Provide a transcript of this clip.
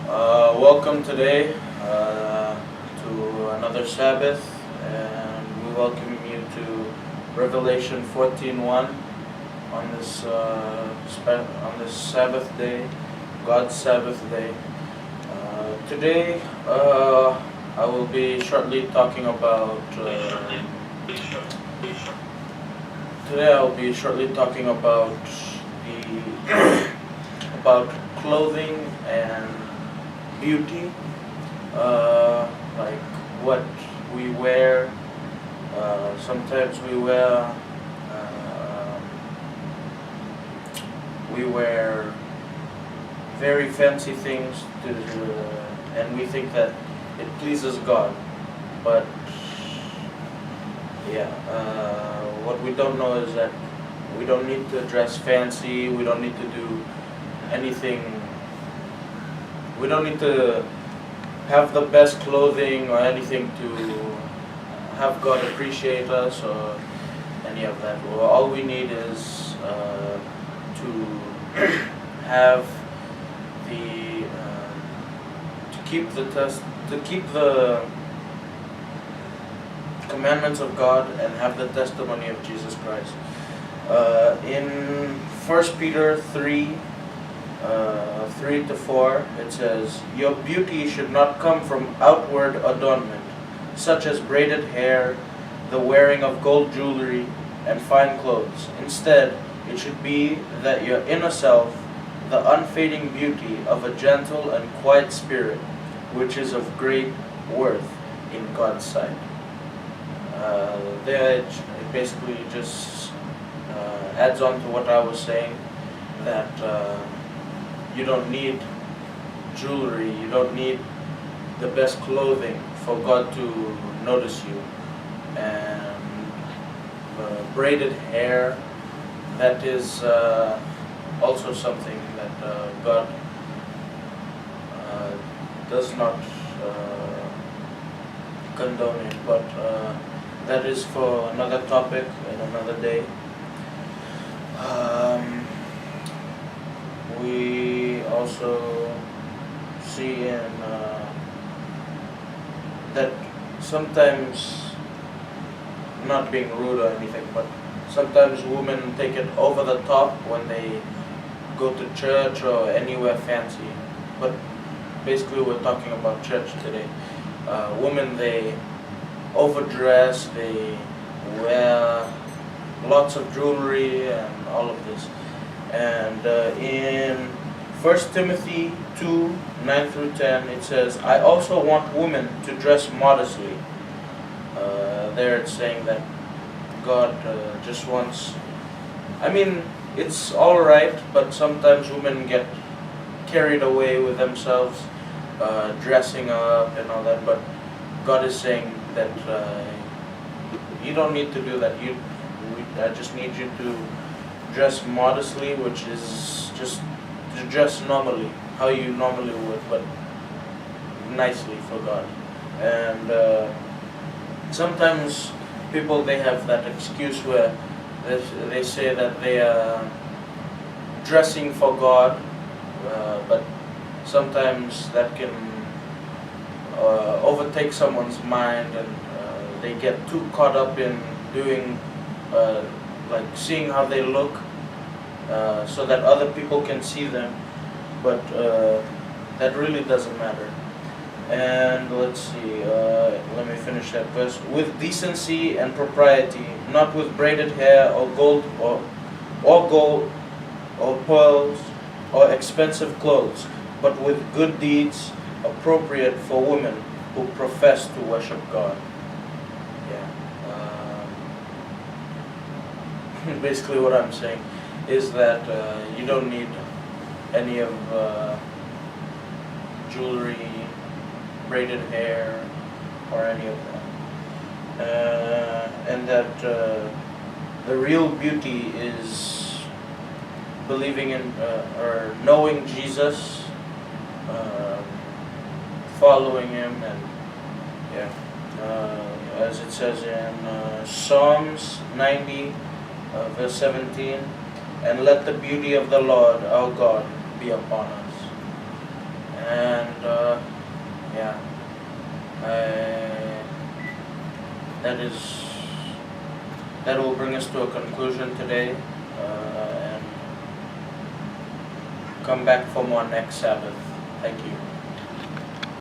Welcome today to another Sabbath, and we welcome you to Revelation 14:1 on this Sabbath day, God's Sabbath day. Today, I will be shortly talking about. Today, I will be shortly talking about the about clothing and beauty, like what we wear. Sometimes we wear very fancy things and we think that it pleases God. But yeah, what we don't know is that we don't need to dress fancy. We don't need to do anything. We don't need to have the best clothing or anything to have God appreciate us or any of that. Well, all we need is to have to keep the commandments of God and have the testimony of Jesus Christ. In 1 Peter 3:3-4, it says, "Your beauty should not come from outward adornment, such as braided hair, the wearing of gold jewelry, and fine clothes. Instead, it should be that your inner self, the unfading beauty of a gentle and quiet spirit, which is of great worth in God's sight." There it basically just adds on to what I was saying, that you don't need jewelry, you don't need the best clothing for God to notice you. And braided hair, that is also something that God does not condone it, but that is for another topic and another day. We also see in that sometimes, not being rude or anything, but sometimes women take it over the top when they go to church or anywhere fancy. But basically we're talking about church today. Women, they overdress, they wear lots of jewelry and all of this. And in 1 Timothy 2:9-10, it says, "I also want women to dress modestly." There it's saying that God just wants, it's alright, but sometimes women get carried away with themselves, dressing up and all that, but God is saying that you don't need to do that. I just need you to dress modestly, which is just to dress normally, how you normally would, but nicely for God. And sometimes people, they have that excuse where they say that they are dressing for God, but sometimes that can overtake someone's mind, and they get too caught up in doing like seeing how they look, so that other people can see them, but that really doesn't matter. And let's see, let me finish that verse. "With decency and propriety, not with braided hair or gold or pearls or expensive clothes, but with good deeds appropriate for women who profess to worship God." Basically what I'm saying is that you don't need any of jewelry, braided hair, or any of that. And that the real beauty is believing in or knowing Jesus, following Him, and as it says in Psalms 90, verse 17, "And let the beauty of the Lord our God be upon us." And That is, that will bring us to a conclusion today, and come back for more next Sabbath. Thank you.